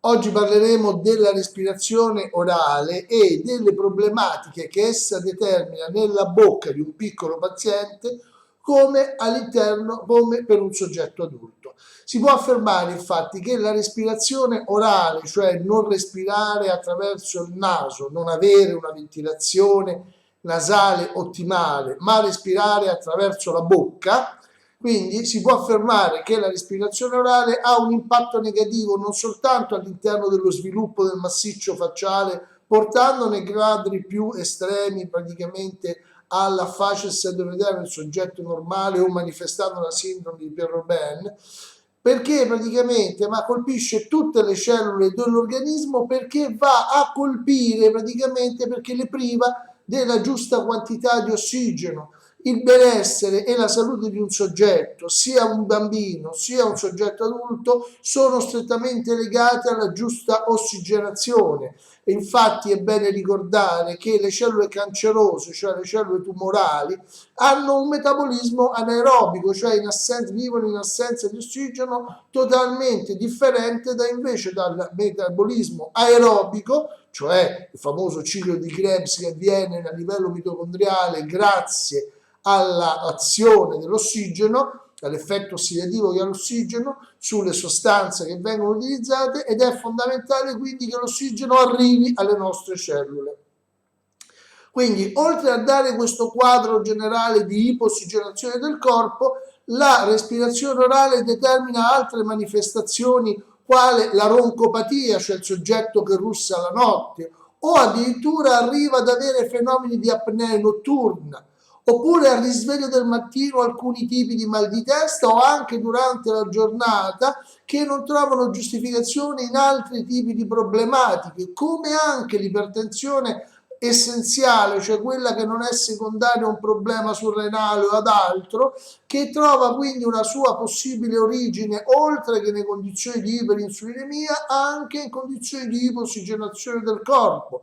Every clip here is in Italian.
Oggi parleremo della respirazione orale e delle problematiche che essa determina nella bocca di un piccolo paziente come all'interno, come per un soggetto adulto. Si può affermare infatti che la respirazione orale, cioè non respirare attraverso il naso, non avere una ventilazione nasale ottimale, ma respirare attraverso la bocca, quindi si può affermare che la respirazione orale ha un impatto negativo non soltanto all'interno dello sviluppo del massiccio facciale, portando nei quadri più estremi praticamente alla facies adenoidale del soggetto normale o manifestando la sindrome di Pierre-Robin, perché praticamente ma colpisce tutte le cellule dell'organismo, perché va a colpire praticamente, perché le priva della giusta quantità di ossigeno. Il benessere e la salute di un soggetto, sia un bambino sia un soggetto adulto, sono strettamente legati alla giusta ossigenazione. E infatti è bene ricordare che le cellule cancerose, cioè le cellule tumorali, hanno un metabolismo anaerobico, cioè vivono in assenza di ossigeno, totalmente differente invece dal metabolismo aerobico, cioè il famoso ciclo di Krebs che avviene a livello mitocondriale grazie all'azione dell'ossigeno, all'effetto ossidativo che ha l'ossigeno sulle sostanze che vengono utilizzate, ed è fondamentale quindi che l'ossigeno arrivi alle nostre cellule. Quindi, oltre a dare questo quadro generale di ipossigenazione del corpo, la respirazione orale determina altre manifestazioni quale la roncopatia, cioè il soggetto che russa la notte, o addirittura arriva ad avere fenomeni di apnea notturna, oppure al risveglio del mattino alcuni tipi di mal di testa o anche durante la giornata che non trovano giustificazione in altri tipi di problematiche, come anche l'ipertensione essenziale, cioè quella che non è secondaria a un problema surrenale o ad altro, che trova quindi una sua possibile origine, oltre che nelle condizioni di iperinsulinemia, anche in condizioni di ipossigenazione del corpo.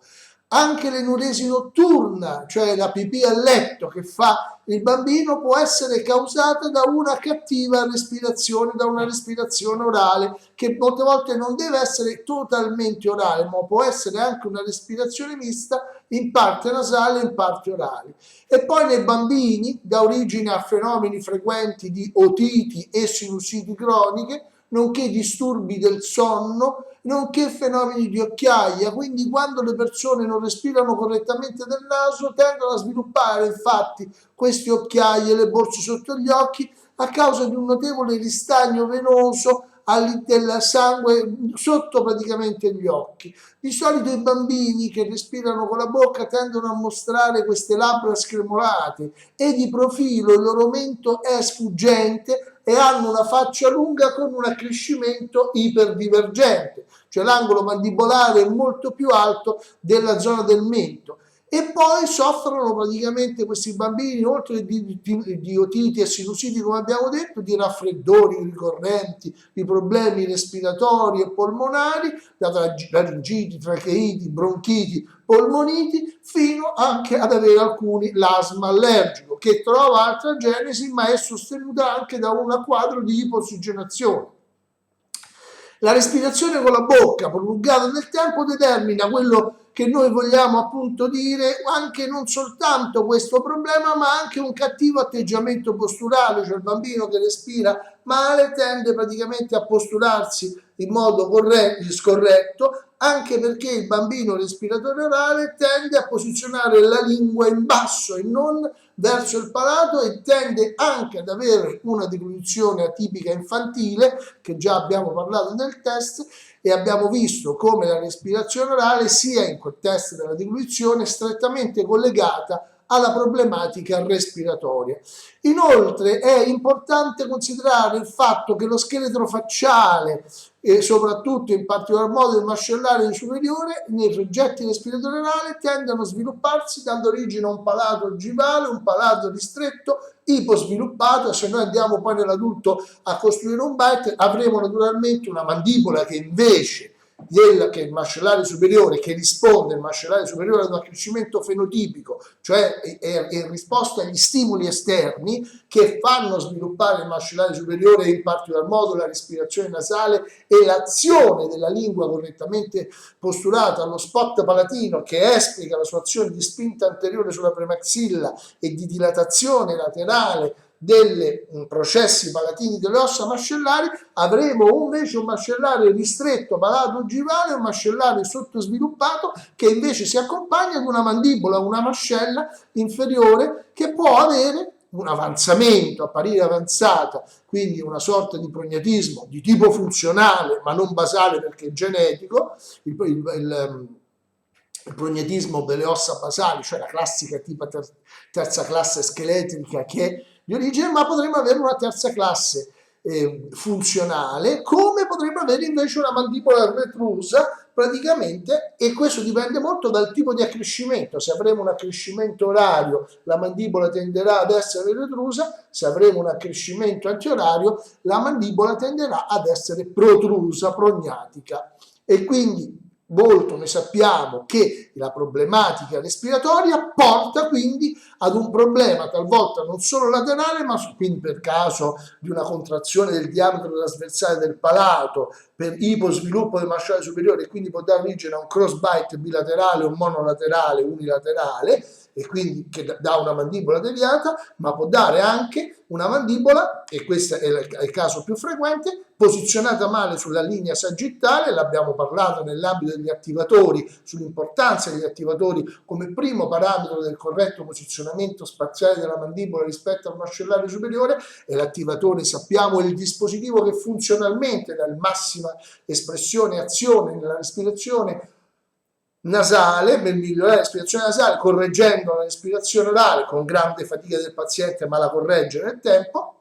Anche l'enuresi notturna, cioè la pipì a letto che fa il bambino, può essere causata da una cattiva respirazione, da una respirazione orale, che molte volte non deve essere totalmente orale, ma può essere anche una respirazione mista, in parte nasale e in parte orale. E poi nei bambini dà origine a fenomeni frequenti di otiti e sinusiti croniche, nonché disturbi del sonno, nonché fenomeni di occhiaia. Quindi quando le persone non respirano correttamente del naso tendono a sviluppare infatti queste occhiaie, le borse sotto gli occhi, a causa di un notevole ristagno venoso del sangue sotto praticamente gli occhi. Di solito i bambini che respirano con la bocca tendono a mostrare queste labbra scremolate e di profilo il loro mento è sfuggente e hanno una faccia lunga con un accrescimento iperdivergente, cioè l'angolo mandibolare è molto più alto della zona del mento. E poi soffrono praticamente questi bambini, oltre di otiti e sinusiti, come abbiamo detto, di raffreddori ricorrenti, di problemi respiratori e polmonari, da laringiti, tracheiti, bronchiti, polmoniti, fino anche ad avere alcuni l'asma allergico, che trova altra genesi, ma è sostenuta anche da un quadro di ipossigenazione. La respirazione con la bocca prolungata nel tempo determina quello che noi vogliamo appunto dire, anche non soltanto questo problema, ma anche un cattivo atteggiamento posturale, cioè il bambino che respira male tende praticamente a posturarsi in modo scorretto, anche perché il bambino respiratore orale tende a posizionare la lingua in basso e non verso il palato, e tende anche ad avere una deglutizione atipica infantile, che già abbiamo parlato nel test, e abbiamo visto come la respirazione orale sia in quel test della deglutizione strettamente collegata alla problematica respiratoria. Inoltre è importante considerare il fatto che lo scheletro facciale e soprattutto in particolar modo il mascellare superiore nei soggetti respiratori orali tendono a svilupparsi dando origine a un palato ogivale, un palato ristretto, iposviluppato. Se noi andiamo poi nell'adulto a costruire un bite avremo naturalmente una mandibola che invece che il mascellare superiore, che risponde il mascellare superiore ad un accrescimento fenotipico, cioè è in risposta agli stimoli esterni che fanno sviluppare il mascellare superiore, in particolar modo la respirazione nasale e l'azione della lingua correttamente posturata allo spot palatino, che esplica la sua azione di spinta anteriore sulla premaxilla e di dilatazione laterale dei processi palatini delle ossa mascellari, avremo invece un mascellare ristretto palato-ogivale, un mascellare sottosviluppato che invece si accompagna ad una mandibola, una mascella inferiore che può avere un avanzamento, apparire avanzata, quindi una sorta di prognatismo di tipo funzionale ma non basale perché è genetico, il prognatismo delle ossa basali, cioè la classica tipo terza classe scheletrica che è di origine, ma potremmo avere una terza classe funzionale, come potremmo avere invece una mandibola retrusa praticamente, e questo dipende molto dal tipo di accrescimento. Se avremo un accrescimento orario, la mandibola tenderà ad essere retrusa; se avremo un accrescimento antiorario, la mandibola tenderà ad essere protrusa, prognatica. E quindi molto noi sappiamo che la problematica respiratoria porta quindi ad un problema talvolta non solo laterale, ma quindi per caso di una contrazione del diametro trasversale del palato, per iposviluppo del mascellare superiore, e quindi può dare origine a un crossbite bilaterale o monolaterale, unilaterale, e quindi che dà una mandibola deviata, ma può dare anche una mandibola, e questo è il caso più frequente, posizionata male sulla linea sagittale. L'abbiamo parlato nell'ambito degli attivatori, sull'importanza degli attivatori come primo parametro del corretto posizionamento spaziale della mandibola rispetto al mascellare superiore, e l'attivatore, sappiamo, è il dispositivo che funzionalmente dà massima espressione e azione nella respirazione nasale, per migliorare la respirazione nasale, correggendo la respirazione orale con grande fatica del paziente, ma la corregge nel tempo.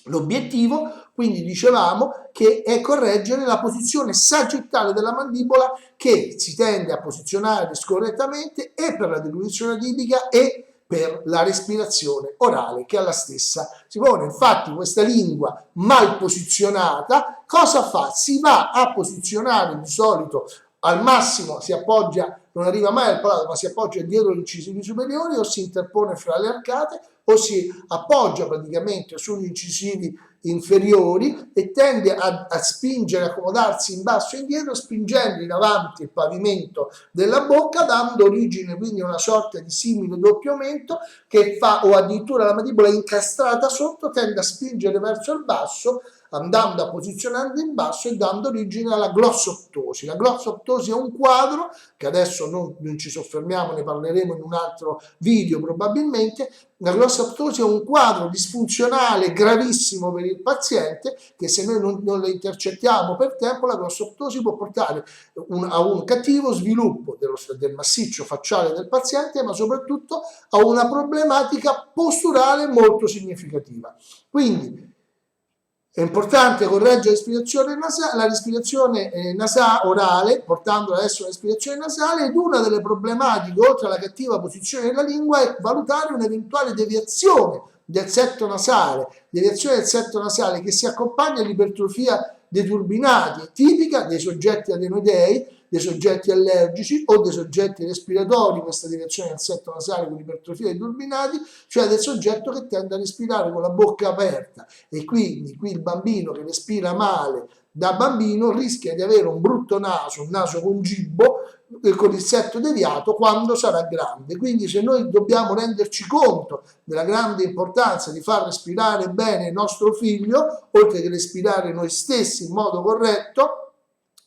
L'obiettivo, quindi, dicevamo, che è correggere la posizione sagittale della mandibola, che si tende a posizionare scorrettamente e per la deglutizione tipica e per la respirazione orale, che alla stessa si pone. Infatti questa lingua mal posizionata cosa fa? Si va a posizionare di solito al massimo, si appoggia, non arriva mai al palato, ma si appoggia dietro gli incisivi superiori, o si interpone fra le arcate, o si appoggia praticamente sugli incisivi inferiori e tende a spingere, a accomodarsi in basso e indietro, spingendo in avanti il pavimento della bocca, dando origine quindi a una sorta di simile doppio mento che fa, o addirittura la mandibola incastrata sotto tende a spingere verso il basso, andando a posizionare in basso e dando origine alla glossoptosi. La glossoptosi è un quadro che adesso non ci soffermiamo, ne parleremo in un altro video probabilmente. La glossoptosi è un quadro disfunzionale gravissimo per il paziente, che se noi non lo intercettiamo per tempo, la glossoptosi può portare a un cattivo sviluppo del massiccio facciale del paziente, ma soprattutto a una problematica posturale molto significativa. Quindi è importante correggere la respirazione nasale, orale, portandola adesso alla respirazione nasale, ed una delle problematiche, oltre alla cattiva posizione della lingua, è valutare un'eventuale deviazione del setto nasale, che si accompagna all'ipertrofia dei turbinati, tipica dei soggetti adenoidei, dei soggetti allergici o dei soggetti respiratori, questa deviazione del setto nasale con ipertrofia dei turbinati, cioè del soggetto che tende a respirare con la bocca aperta, e quindi qui il bambino che respira male da bambino rischia di avere un brutto naso, un naso con gibbo, con il setto deviato quando sarà grande. Quindi se noi dobbiamo renderci conto della grande importanza di far respirare bene il nostro figlio, oltre che respirare noi stessi in modo corretto,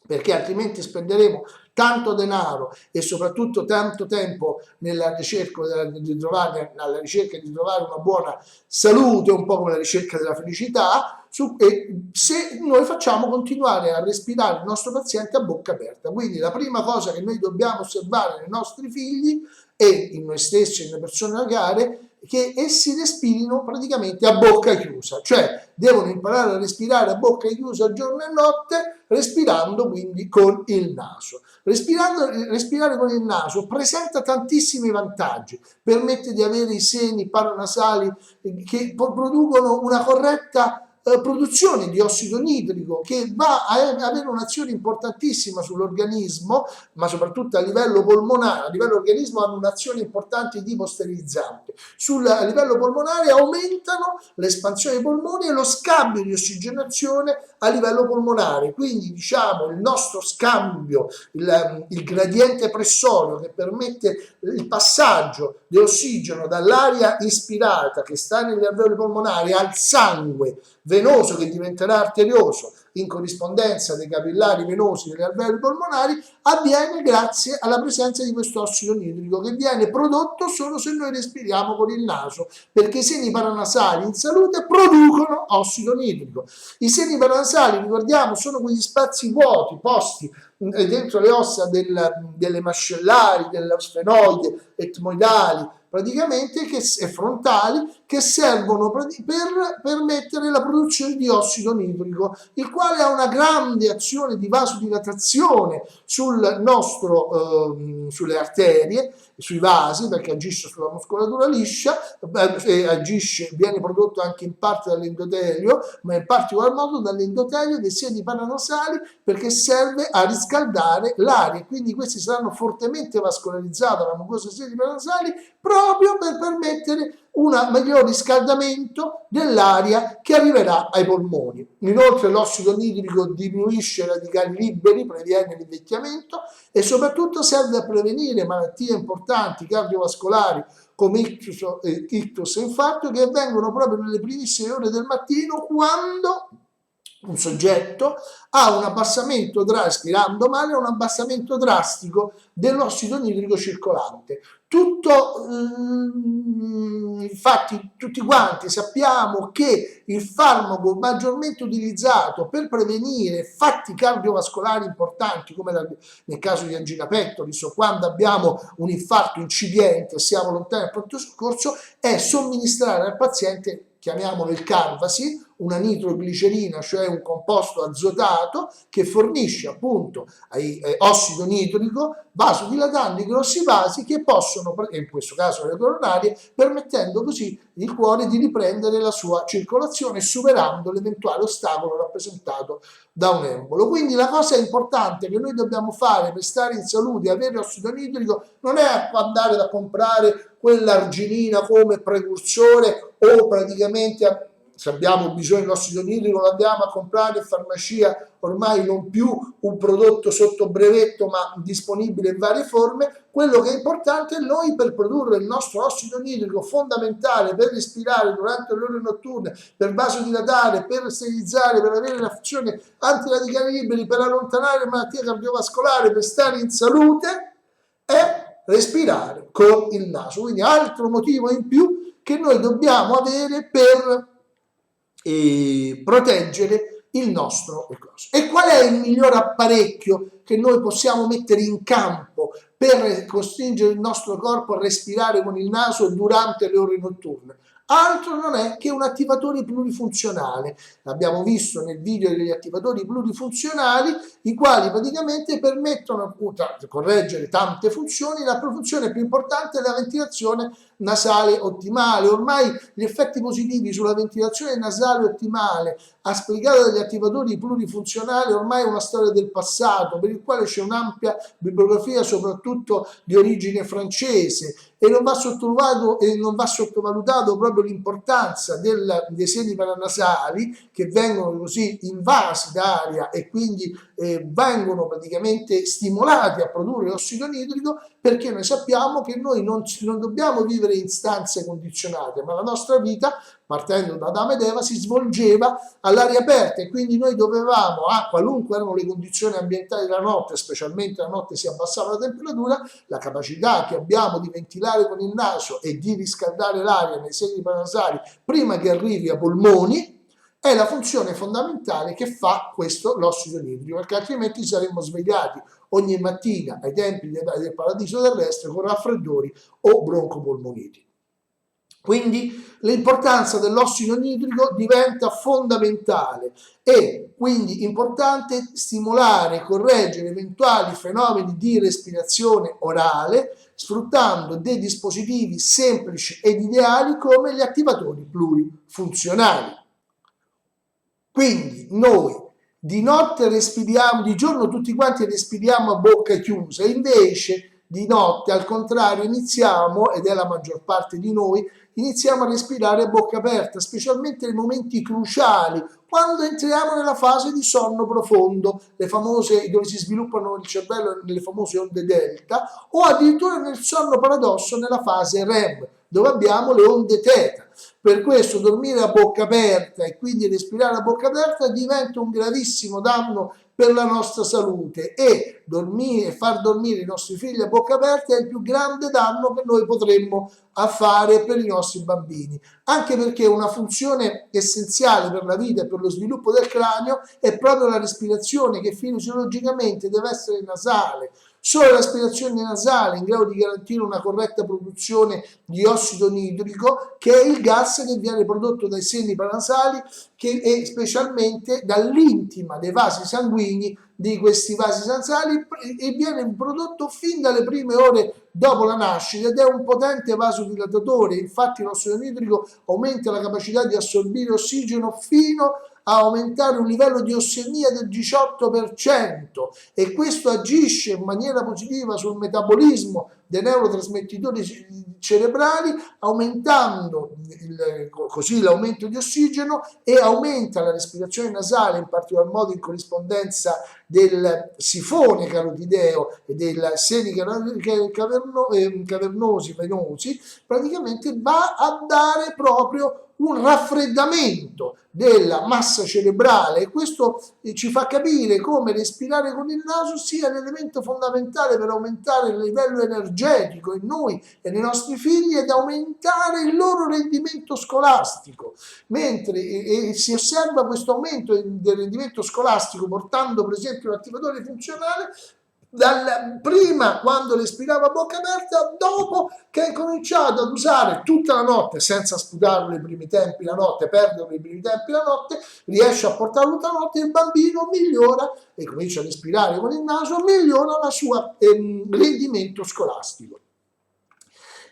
perché altrimenti spenderemo tanto denaro e soprattutto tanto tempo nella ricerca di trovare una buona salute, un po' come la ricerca della felicità, se noi facciamo continuare a respirare il nostro paziente a bocca aperta. Quindi la prima cosa che noi dobbiamo osservare nei nostri figli e in noi stessi e nelle persone care, che essi respirino praticamente a bocca chiusa, cioè devono imparare a respirare a bocca chiusa giorno e notte, respirando quindi con il naso. Respirare con il naso presenta tantissimi vantaggi, permette di avere i seni paranasali che producono una corretta produzione di ossido nitrico che va a avere un'azione importantissima sull'organismo, ma soprattutto a livello polmonare. A livello organismo hanno un'azione importante di tipo sterilizzante. A livello polmonare aumentano l'espansione dei polmoni e lo scambio di ossigenazione a livello polmonare, quindi diciamo il nostro scambio, il gradiente pressorio che permette il passaggio di ossigeno dall'aria ispirata che sta negli alveoli polmonari al sangue venoso che diventerà arterioso in corrispondenza dei capillari venosi degli alveoli polmonari, avviene grazie alla presenza di questo ossido nitrico che viene prodotto solo se noi respiriamo con il naso, perché i seni paranasali in salute producono ossido nitrico. I seni paranasali, ricordiamo, sono quegli spazi vuoti posti dentro le ossa delle mascellari, della sfenoide, etmoidali, praticamente e frontali, che servono per permettere la produzione di ossido nitrico, il quale ha una grande azione di vasodilatazione sul nostro, sulle arterie, sui vasi, perché agisce sulla muscolatura liscia, viene prodotto anche in parte dall'endotelio, ma in particolar modo dall'endotelio dei seni paranasali, perché serve a riscaldare l'aria, quindi questi saranno fortemente vascolarizzati dalla mucosa dei seni paranasali proprio per permettere un miglior riscaldamento dell'aria che arriverà ai polmoni. Inoltre l'ossido nitrico diminuisce i radicali liberi, previene l'invecchiamento e soprattutto serve a prevenire malattie importanti cardiovascolari come ictus e infarto, che avvengono proprio nelle primissime ore del mattino, quando un soggetto ha un abbassamento, respirando male, un abbassamento drastico dell'ossido nitrico circolante. Infatti tutti quanti sappiamo che il farmaco maggiormente utilizzato per prevenire fatti cardiovascolari importanti, come nel caso di angina pectoris o quando abbiamo un infarto incipiente e siamo lontani dal pronto soccorso, è somministrare al paziente, chiamiamolo il Carvasi, una nitroglicerina, cioè un composto azotato che fornisce appunto ossido nitrico vasodilatando i grossi vasi che possono, in questo caso le coronarie, permettendo così il cuore di riprendere la sua circolazione, superando l'eventuale ostacolo rappresentato da un embolo. Quindi la cosa importante che noi dobbiamo fare per stare in salute e avere ossido nitrico non è andare a comprare quell'arginina come precursore o praticamente, se abbiamo bisogno di ossido nitrico lo andiamo a comprare in farmacia, ormai non più un prodotto sotto brevetto ma disponibile in varie forme. Quello che è importante è noi, per produrre il nostro ossido nitrico fondamentale per respirare durante le ore notturne, per vasodilatare, per sterilizzare, per avere l'azione antiradicali liberi, per allontanare malattie cardiovascolari, per stare in salute, è respirare con il naso. Quindi altro motivo in più che noi dobbiamo avere per proteggere il nostro ricorso. E qual è il miglior apparecchio che noi possiamo mettere in campo per costringere il nostro corpo a respirare con il naso durante le ore notturne? Altro non è che un attivatore plurifunzionale. L'abbiamo visto nel video degli attivatori plurifunzionali, i quali praticamente permettono di correggere tante funzioni. La funzione più importante è la ventilazione nasale ottimale. Ormai gli effetti positivi sulla ventilazione nasale ottimale esplicata dagli attivatori plurifunzionali ormai è una storia del passato, per il quale c'è un'ampia bibliografia, soprattutto di origine francese, e non va sottovalutato proprio l'importanza dei seni paranasali, che vengono così invasi d'aria e quindi vengono praticamente stimolati a produrre ossido nitrico, perché noi sappiamo che noi non dobbiamo vivere in stanze condizionate, ma la nostra vita, partendo da Adamo ed Eva, si svolgeva all'aria aperta, e quindi noi dovevamo, qualunque erano le condizioni ambientali della notte, specialmente la notte si abbassava la temperatura, la capacità che abbiamo di ventilare con il naso e di riscaldare l'aria nei seni paranasali prima che arrivi ai polmoni è la funzione fondamentale che fa questo l'ossido nitrico, perché altrimenti saremmo svegliati ogni mattina ai tempi del paradiso terrestre con raffreddori o broncopolmoniti. Quindi l'importanza dell'ossido nitrico diventa fondamentale e quindi importante stimolare e correggere eventuali fenomeni di respirazione orale sfruttando dei dispositivi semplici ed ideali come gli attivatori plurifunzionali. Quindi noi di notte respiriamo, di giorno tutti quanti respiriamo a bocca chiusa, invece di notte al contrario iniziamo, ed è la maggior parte di noi, iniziamo a respirare a bocca aperta, specialmente nei momenti cruciali, quando entriamo nella fase di sonno profondo, le famose, dove si sviluppano il cervello nelle famose onde delta, o addirittura nel sonno paradosso nella fase REM, dove abbiamo le onde theta. Per questo dormire a bocca aperta e quindi respirare a bocca aperta diventa un gravissimo danno per la nostra salute, e far dormire i nostri figli a bocca aperta è il più grande danno che noi potremmo fare per i nostri bambini, anche perché una funzione essenziale per la vita e per lo sviluppo del cranio è proprio la respirazione, che fisiologicamente deve essere nasale. Solo l'aspirazione nasale è in grado di garantire una corretta produzione di ossido nitrico, che è il gas che viene prodotto dai seni paranasali, e specialmente dall'intima dei vasi sanguigni di questi vasi nasali, e viene prodotto fin dalle prime ore dopo la nascita, ed è un potente vasodilatatore. Infatti l'ossido nitrico aumenta la capacità di assorbire ossigeno fino a aumentare un livello di ossemia del 18%, e questo agisce in maniera positiva sul metabolismo dei neurotrasmettitori cerebrali, aumentando così l'aumento di ossigeno, e aumenta la respirazione nasale, in particolar modo in corrispondenza del sifone carotideo e dei seni cavernosi venosi. Praticamente va a dare proprio un raffreddamento della massa cerebrale, e questo ci fa capire come respirare con il naso sia l'elemento fondamentale per aumentare il livello energetico in noi e nei nostri figli, ed aumentare il loro rendimento scolastico. Mentre si osserva questo aumento del rendimento scolastico portando per esempio un attivatore funzionale prima, quando respirava a bocca aperta, dopo che ha cominciato ad usare tutta la notte senza sputarlo nei primi tempi la notte, perderlo nei primi tempi la notte, riesce a portarlo tutta la notte, il bambino migliora, e comincia a respirare con il naso, migliora la sua rendimento scolastico.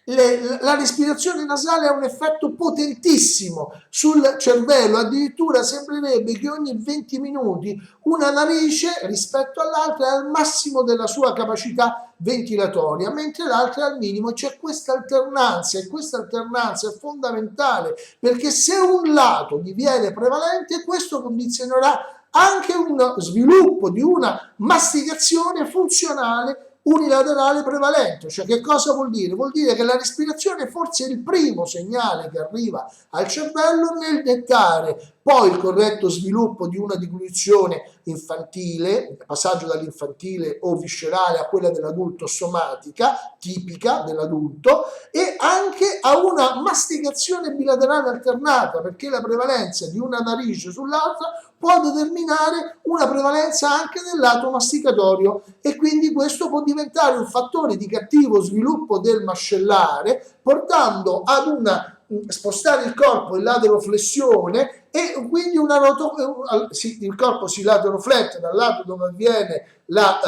La respirazione nasale ha un effetto potentissimo sul cervello, addirittura sembrerebbe che ogni 20 minuti una narice rispetto all'altra è al massimo della sua capacità ventilatoria, mentre l'altra è al minimo. C'è questa alternanza, e questa alternanza è fondamentale, perché se un lato diviene prevalente, questo condizionerà anche uno sviluppo di una masticazione funzionale unilaterale prevalente. Cioè, che cosa vuol dire? Vuol dire che la respirazione forse è il primo segnale che arriva al cervello nel dettare poi il corretto sviluppo di una deglutizione infantile, passaggio dall'infantile o viscerale a quella dell'adulto somatica, tipica dell'adulto, e anche a una masticazione bilaterale alternata, perché la prevalenza di una narice sull'altra può determinare una prevalenza anche del lato masticatorio, e quindi questo può diventare un fattore di cattivo sviluppo del mascellare, portando ad una spostare il corpo in lateroflessione, e quindi il corpo si lateroflette dal lato dove avviene la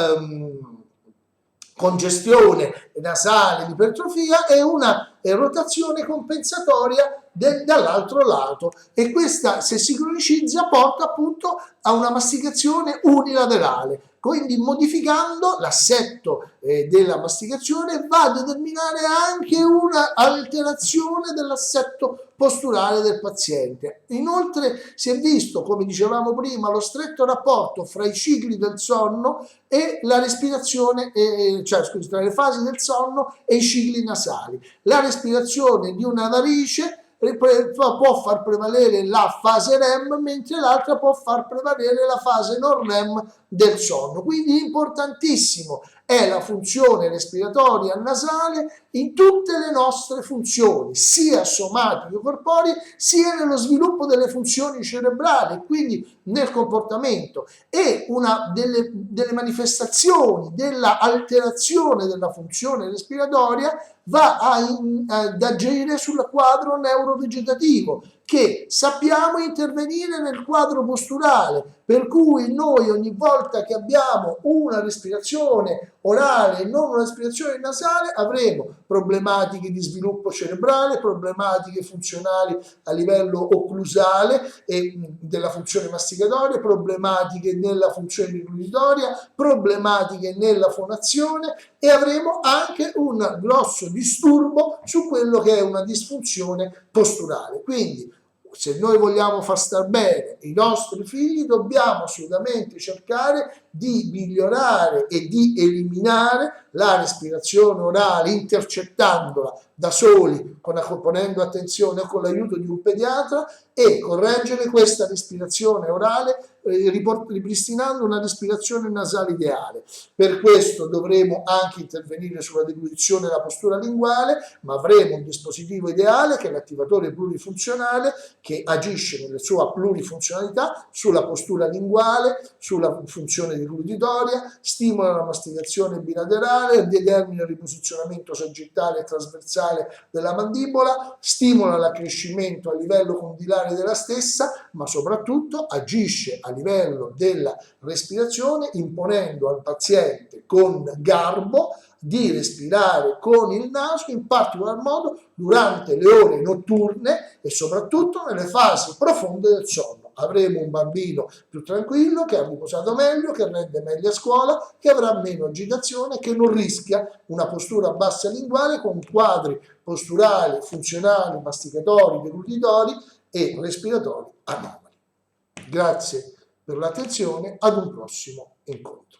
congestione nasale, l'ipertrofia, e una rotazione compensatoria dall'altro lato, e questa, se si cronicizza, porta appunto a una masticazione unilaterale. Quindi modificando l'assetto della masticazione va a determinare anche una alterazione dell'assetto posturale del paziente. Inoltre si è visto, come dicevamo prima, lo stretto rapporto fra i cicli del sonno e la respirazione, tra le fasi del sonno e i cicli nasali. La respirazione di una narice può far prevalere la fase REM, mentre l'altra può far prevalere la fase non REM del sonno. Quindi importantissimo è la funzione respiratoria nasale in tutte le nostre funzioni, sia somatiche corporee, sia nello sviluppo delle funzioni cerebrali, quindi nel comportamento. E una delle manifestazioni della alterazione della funzione respiratoria va ad agire sul quadro neurovegetativo, che sappiamo intervenire nel quadro posturale, per cui noi ogni volta che abbiamo una respirazione orale e non una respirazione nasale, avremo problematiche di sviluppo cerebrale, problematiche funzionali a livello occlusale e della funzione masticatoria, problematiche nella funzione deglutitoria, problematiche nella fonazione e avremo anche un grosso disturbo su quello che è una disfunzione posturale. Quindi se noi vogliamo far star bene i nostri figli dobbiamo assolutamente cercare di migliorare e di eliminare la respirazione orale intercettandola da soli, ponendo attenzione con l'aiuto di un pediatra e correggere questa respirazione orale ripristinando una respirazione nasale ideale. Per questo dovremo anche intervenire sulla deglutizione della postura linguale, ma avremo un dispositivo ideale che è l'attivatore plurifunzionale che agisce nella sua plurifunzionalità sulla postura linguale, sulla funzione deglutitoria, stimola la masticazione bilaterale, determina il riposizionamento sagittale e trasversale della mandibola, stimola l'accrescimento a livello condilare della stessa, ma soprattutto agisce a livello della respirazione imponendo al paziente con garbo di respirare con il naso, in particolar modo durante le ore notturne e soprattutto nelle fasi profonde del sonno. Avremo un bambino più tranquillo, che ha riposato meglio, che rende meglio a scuola, che avrà meno agitazione, che non rischia una postura bassa linguale con quadri posturali, funzionali, masticatori, deglutitori e respiratori anomali. Grazie per l'attenzione, ad un prossimo incontro.